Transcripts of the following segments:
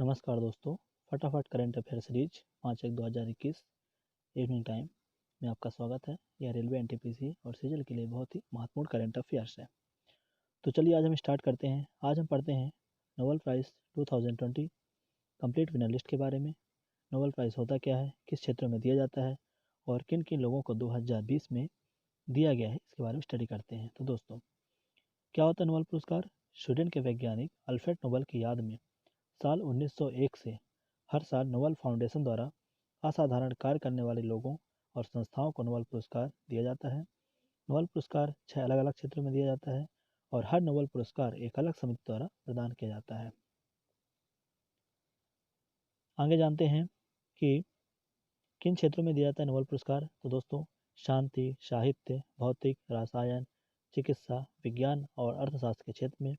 नमस्कार दोस्तों, फटाफट current affair series 5/1/2021 evening time में आपका स्वागत है। यह रेलवे एनटीपीसी और सीजल के लिए बहुत ही महत्वपूर्ण करंट अफेयर्स है। तो चलिए आज हम स्टार्ट करते हैं। आज हम पढ़ते हैं Nobel prize 2020 complete winner list के बारे में। नोबेल प्राइज़ होता क्या है, किस क्षेत्र में दिया जाता है और किन किन लोगों को 2020 में दिया गया है, इसके बारे में स्टडी करते हैं। तो दोस्तों, क्या होता है नोबेल पुरस्कार? स्वीडन के वैज्ञानिक अल्फ्रेड नोबेल की याद में साल 1901 से हर साल नोबेल फाउंडेशन द्वारा असाधारण कार्य करने वाले लोगों और संस्थाओं को नोबेल पुरस्कार दिया जाता है। नोबेल पुरस्कार 6 अलग अलग क्षेत्रों में दिया जाता है और हर नोबेल पुरस्कार एक अलग समिति द्वारा प्रदान किया जाता है। आगे जानते हैं कि किन क्षेत्रों में दिया जाता है नोबेल पुरस्कार। तो दोस्तों, शांति, साहित्य, भौतिक, रसायन, चिकित्सा, विज्ञान और अर्थशास्त्र के क्षेत्र में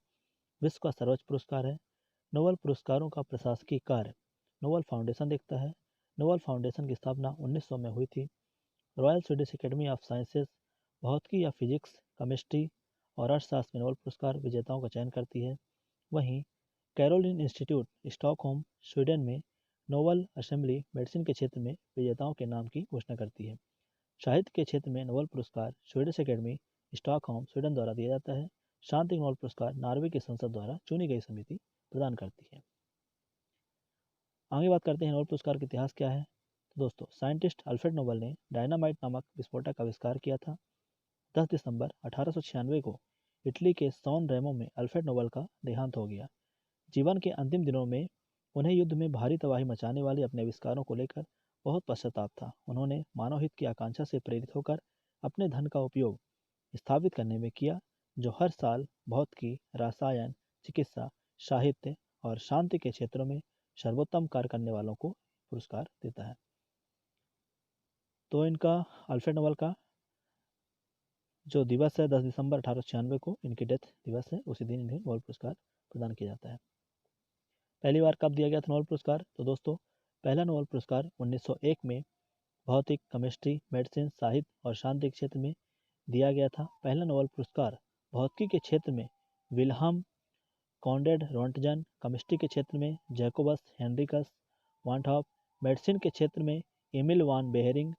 विश्व का सर्वोच्च पुरस्कार है। नोबेल पुरस्कारों का प्रशासकीय कार्य नोबेल फाउंडेशन देखता है। नोबेल फाउंडेशन की स्थापना 1900 में हुई थी। Royal Swedish academy of sciences भौतिकी या फिजिक्स, केमिस्ट्री और अर्थशास्त्र में नोबेल पुरस्कार विजेताओं का चयन करती है। वहीं कैरोलिन इंस्टीट्यूट स्टॉकहोम, स्वीडन में नोबेल असेंबली मेडिसिन के क्षेत्र में विजेताओं के नाम की घोषणा करती है। साहित्य के क्षेत्र में नोबेल पुरस्कार स्वीडिश एकेडमी स्टॉकहोम, स्वीडन द्वारा दिया जाता है। शांति नोबेल पुरस्कार नॉर्वे की संसद द्वारा चुनी गई समिति प्रदान करती है। आगे बात करते हैं नोबेल पुरस्कार का इतिहास क्या है। तो दोस्तों, साइंटिस्ट अल्फ्रेड नोबेल ने डायनामाइट नामक विस्फोटक का आविष्कार किया था। 10 दिसंबर 1896 को इटली के सॉन रेमो में अल्फ्रेड नोबेल का देहांत हो गया। जीवन के अंतिम दिनों में उन्हें युद्ध में भारी तबाही मचाने वाले अपने आविष्कारों को लेकर बहुत पश्चाताप था। उन्होंने मानव हित की आकांक्षा से प्रेरित होकर अपने धन का उपयोग स्थापित करने में किया, जो हर साल भौतिकी, रसायन, चिकित्सा, साहित्य और शांति के क्षेत्रों में सर्वोत्तम कार्य करने वालों को पुरस्कार देता है। तो इनका अल्फ्रेड नोबेल का जो दिवस है 10 दिसंबर 1896 को इनकी डेथ दिवस है, उसी दिन इन्हें नोबेल पुरस्कार प्रदान किया जाता है। पहली बार कब दिया गया था नोबेल पुरस्कार? तो दोस्तों, पहला नोबेल पुरस्कार 1901 में भौतिक, केमिस्ट्री, मेडिसिन, साहित्य और शांति के क्षेत्र में दिया गया था। पहला नोबेल पुरस्कार भौतिकी के क्षेत्र में विल्हम कॉनरेड रोंटगन, केमिस्ट्री के क्षेत्र में जैकोबस हेनरिकस वांटहॉफ, मेडिसिन के क्षेत्र में एमिल वान बेहरिंग,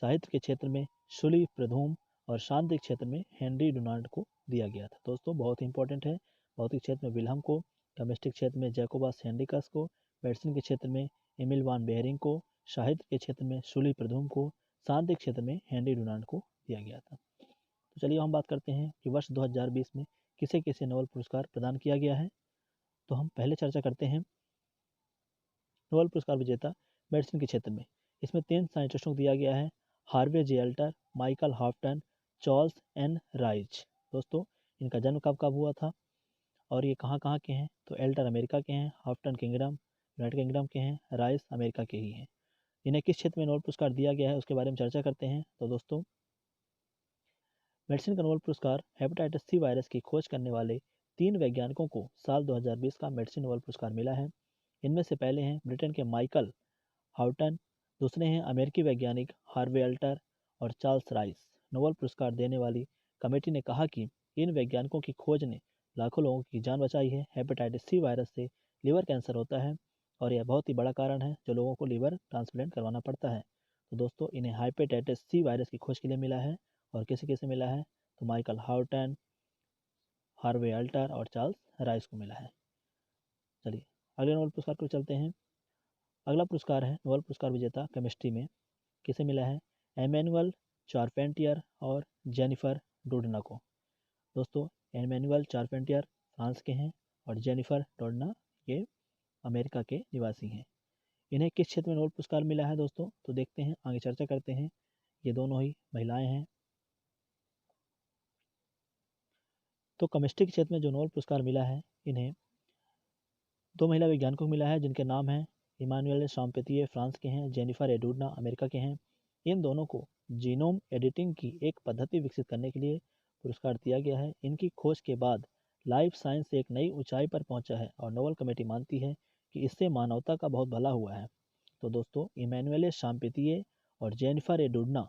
साहित्य के क्षेत्र में शुली प्रधूम और शांति के क्षेत्र में हेनरी डुनाल्ड को दिया गया था। दोस्तों, बहुत इंपॉर्टेंट है। भौतिक क्षेत्र में विल्हम को, केमिस्ट्री क्षेत्र में जैकोबस हेनरिकस को, मेडिसिन के क्षेत्र में एमिल वान बेहरिंग को, साहित्य के क्षेत्र में शुली प्रधूम को, शांति के क्षेत्र में हेनरी डुनाल्ड को दिया गया था। तो चलिए हम बात करते हैं कि वर्ष 2020 में किसे किसे नोबेल पुरस्कार प्रदान किया गया है। तो हम पहले चर्चा करते हैं नोबेल पुरस्कार विजेता मेडिसिन के क्षेत्र में। इसमें 3 साइंटिस्टों को दिया गया है: हार्वे जे alter, Michael हॉफटन, Charles N rice. दोस्तों, इनका जन्म कब कब हुआ था और ये कहाँ कहाँ के हैं? तो एल्टर अमेरिका के हैं, हॉफटन किंगडम यूनाइटेड किंगडम के हैं, राइस अमेरिका के ही हैं। इन्हें किस क्षेत्र में नोबेल पुरस्कार दिया गया है उसके बारे में चर्चा करते हैं। तो दोस्तों, मेडिसिन का नोबेल पुरस्कार हेपेटाइटिस सी वायरस की खोज करने वाले 3 वैज्ञानिकों को साल 2020 का मेडिसिन नोबेल पुरस्कार मिला है। इनमें से पहले हैं ब्रिटेन के माइकल हाउटन, दूसरे हैं अमेरिकी वैज्ञानिक हार्वे अल्टर और चार्ल्स राइस। नोबेल पुरस्कार देने वाली कमेटी ने कहा कि इन वैज्ञानिकों की खोज ने लाखों लोगों की जान बचाई है। हेपेटाइटिस सी वायरस से लिवर कैंसर होता है और यह बहुत ही बड़ा कारण है जो लोगों को लिवर ट्रांसप्लांट करवाना पड़ता है। तो दोस्तों, इन्हें हेपेटाइटिस सी वायरस की खोज के लिए मिला है। और किसे किसे मिला है? तो माइकल हाउटन, हार्वे अल्टर और चार्ल्स राइस को मिला है। चलिए अगले नोबेल पुरस्कार को चलते हैं। अगला पुरस्कार है नोबेल पुरस्कार विजेता केमिस्ट्री में किसे मिला है? एमैनुअल चारपेंटियर और जेनिफर डोडना को। दोस्तों, एमैनुअल चारपेंटियर फ्रांस के हैं और जेनिफर डोडना ये अमेरिका के निवासी हैं। इन्हें किस क्षेत्र में नोबेल पुरस्कार मिला है दोस्तों? तो देखते हैं, आगे चर्चा करते हैं। ये दोनों ही महिलाएं हैं। तो केमिस्ट्री के क्षेत्र में जो नोबेल पुरस्कार मिला है, इन्हें 2 महिला वैज्ञानिकों को मिला है जिनके नाम हैं इमानुएल शाम्पेतिये फ्रांस के हैं, जेनिफर एडुडना अमेरिका के हैं। इन दोनों को जीनोम एडिटिंग की एक पद्धति विकसित करने के लिए पुरस्कार दिया गया है। इनकी खोज के बाद लाइफ साइंस एक नई ऊंचाई पर पहुंचा है और नोबेल कमेटी मानती है कि इससे मानवता का बहुत भला हुआ है। तो दोस्तों, इमानुएल शाम्पेतिये और जेनिफर एडुडना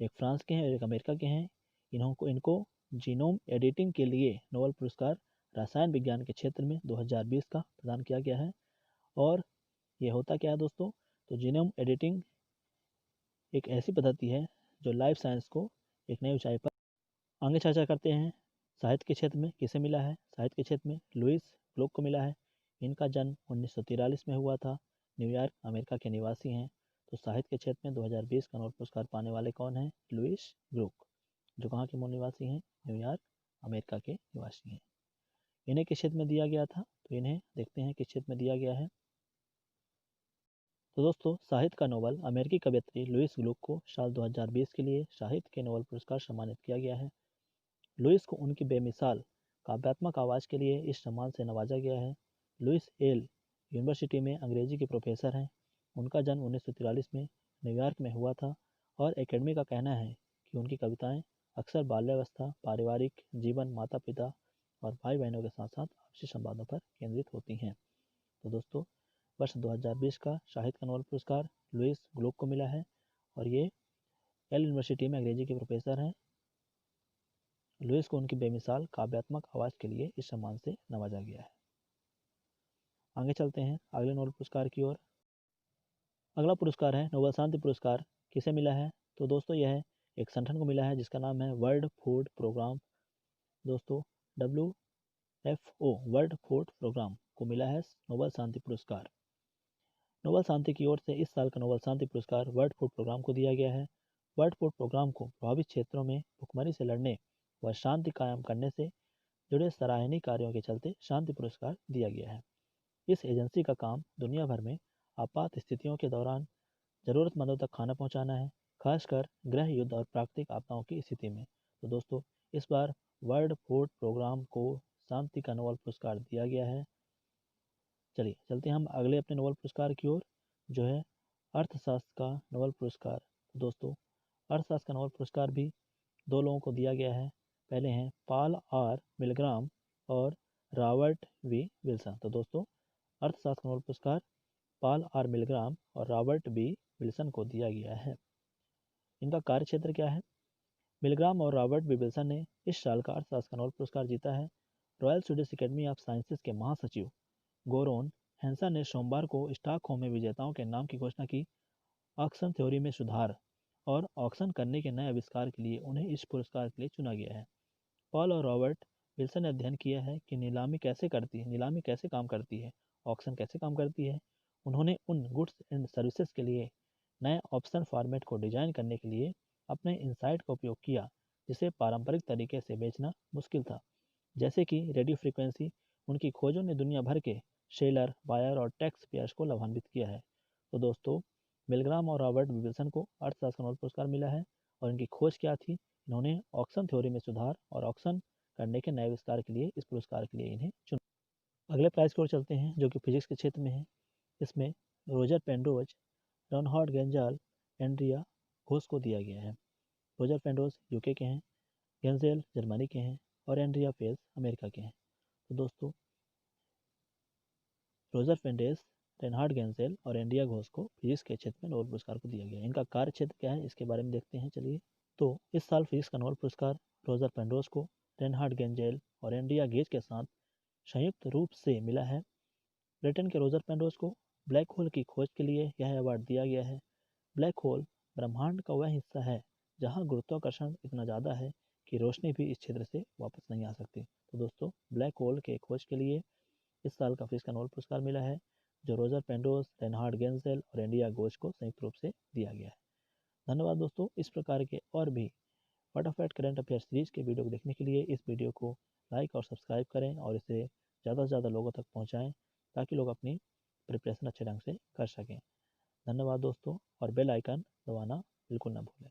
एक फ्रांस के हैं और एक अमेरिका के हैं। इनको जीनोम एडिटिंग के लिए नोबेल पुरस्कार रसायन विज्ञान के क्षेत्र में 2020 का प्रदान किया गया है। और ये होता क्या है दोस्तों, तो जीनोम एडिटिंग एक ऐसी पद्धति है जो लाइफ साइंस को एक नई ऊंचाई पर आगे चर्चा करते हैं। साहित्य के क्षेत्र में किसे मिला है? साहित्य के क्षेत्र में लुइस ग्लुक को मिला है। इनका जन्म 1943 में हुआ था। न्यूयॉर्क अमेरिका के निवासी हैं। तो साहित्य के क्षेत्र में 2020 का नोबेल पुरस्कार पाने वाले कौन हैं? लुइस ग्लुक, जो कहाँ के मूल निवासी हैं? न्यूयॉर्क अमेरिका के निवासी हैं। इन्हें किस क्षेत्र में दिया गया था? तो इन्हें देखते हैं किस क्षेत्र में दिया गया है। तो दोस्तों, साहित्य का नोबेल अमेरिकी कवयित्री लुइस ग्लुक को साल 2020 के लिए साहित्य के नोबेल पुरस्कार सम्मानित किया गया है। लुइस को उनकी बेमिसाल काव्यात्मक आवाज़ के लिए इस सम्मान से नवाजा गया है। लुइस येल यूनिवर्सिटी में अंग्रेजी के प्रोफेसर हैं। उनका जन्म 1943 में न्यूयॉर्क में हुआ था और एकेडमी का कहना है कि उनकी कविताएं अक्सर बाल्यावस्था, पारिवारिक जीवन, माता पिता और भाई बहनों के साथ साथ आपसी संवादों पर केंद्रित होती हैं। तो दोस्तों, वर्ष 2020 का साहित्य का नोबेल पुरस्कार लुइस ग्लुक को मिला है और ये येल यूनिवर्सिटी में अंग्रेजी के प्रोफेसर हैं। लुइस को उनकी बेमिसाल काव्यात्मक आवाज़ के लिए इस सम्मान से नवाजा गया है। आगे चलते हैं अगले नोबेल पुरस्कार की ओर। अगला पुरस्कार है नोबेल शांति पुरस्कार। किसे मिला है? तो दोस्तों, यह एक संगठन को मिला है जिसका नाम है वर्ल्ड फूड प्रोग्राम। दोस्तों, WFO वर्ल्ड फूड प्रोग्राम को मिला है नोबेल शांति पुरस्कार। नोबेल शांति की ओर से इस साल का नोबेल शांति पुरस्कार वर्ल्ड फूड प्रोग्राम को दिया गया है। वर्ल्ड फूड प्रोग्राम को प्रभावित क्षेत्रों में भुखमरी से लड़ने व शांति कायम करने से जुड़े सराहनीय कार्यों के चलते शांति पुरस्कार दिया गया है। इस एजेंसी का काम दुनिया भर में आपात स्थितियों के दौरान ज़रूरतमंदों तक खाना पहुंचाना है, खासकर गृह युद्ध और प्राकृतिक आपदाओं की स्थिति में। तो दोस्तों, इस बार वर्ल्ड फूड प्रोग्राम को शांति का नोबेल पुरस्कार दिया गया है। चलिए चलते हैं हम अगले अपने नोबेल पुरस्कार की ओर, जो है अर्थशास्त्र का नोबेल पुरस्कार। दोस्तों, अर्थशास्त्र का नोबेल पुरस्कार भी दो लोगों को दिया गया है। पहले हैं पॉल आर मिलग्राम और रॉबर्ट वी विल्सन। तो दोस्तों, अर्थशास्त्र का नोबेल पुरस्कार पॉल आर मिलग्राम और रॉबर्ट बी विल्सन को दिया गया है। इनका कार्य क्षेत्र क्या है? मिलग्राम और रॉबर्ट बी विल्सन ने इस साल का अर्थशास्त्र का नोबेल पुरस्कार जीता है। Royal Swedish academy of sciences के महासचिव गोरोन हैंसन ने सोमवार को स्टॉकहोम में विजेताओं के नाम की घोषणा की। ऑक्शन थ्योरी में सुधार और ऑक्शन करने के नए आविष्कार के लिए उन्हें इस पुरस्कार के लिए चुना गया है। पॉल और रॉबर्ट विल्सन ने अध्ययन किया है कि नीलामी कैसे काम करती है, ऑक्शन कैसे काम करती है। उन्होंने उन गुड्स एंड सर्विसेज के लिए नए ऑप्शन फॉर्मेट को डिजाइन करने के लिए अपने इंसाइट का उपयोग किया जिसे पारंपरिक तरीके से बेचना मुश्किल था, जैसे कि रेडियो फ्रीक्वेंसी। उनकी खोजों ने दुनिया भर के शेलर, बायर और टैक्स पेयर्स को लाभान्वित किया है। तो दोस्तों, मिलग्राम और रॉबर्ट विल्सन को अर्थशास्त्र का नोबेल पुरस्कार मिला है और इनकी खोज क्या थी? इन्होंने ऑक्शन थ्योरी में सुधार और ऑक्शन करने के नए आविष्कार के लिए इस पुरस्कार के लिए इन्हें चुना। अगले प्राइज की ओर चलते हैं, जो कि फिजिक्स के क्षेत्र में है। इसमें रोजर पेनरोज, रॉनहार्ड गेंजाल, एंड्रिया घोष को दिया गया है। रोजर पेनरोज यूके के हैं, गेंजेल जर्मनी के हैं और एंड्रिया फेल्स अमेरिका के हैं। तो दोस्तों, रोजर पेनरोज, रेनहार्ड गेंजेल और एंड्रिया घोष को फिजिक्स के क्षेत्र में नोबेल पुरस्कार को दिया गया है। इनका कार्य क्षेत्र क्या है, इसके बारे में देखते हैं। चलिए, तो इस साल फिजिक्स का नोबेल पुरस्कार रोजर पेनरोज को रेनहार्ड गेंजेल और एंड्रिया गेज के साथ संयुक्त रूप से मिला है। ब्रिटेन के रोजर पेनरोज को ब्लैक होल की खोज के लिए यह अवार्ड दिया गया है। ब्लैक होल ब्रह्मांड का वह हिस्सा है जहां गुरुत्वाकर्षण इतना ज़्यादा है कि रोशनी भी इस क्षेत्र से वापस नहीं आ सकती। तो दोस्तों, ब्लैक होल के खोज के लिए इस साल का फिजिक्स का नोबेल पुरस्कार मिला है, जो रोजर पेनरोज, रेनहार्ड गेंजेल और एंड्रिया गोच को संयुक्त रूप से दिया गया है। धन्यवाद दोस्तों। इस प्रकार के और भी what of current affair series के वीडियो को देखने के लिए इस वीडियो को लाइक और सब्सक्राइब करें और इसे ज़्यादा से ज़्यादा लोगों तक पहुँचाएँ ताकि लोग अपनी प्रिपरेशन अच्छे ढंग से कर सकें। धन्यवाद दोस्तों, और बेल आइकन दबाना बिल्कुल ना भूलें।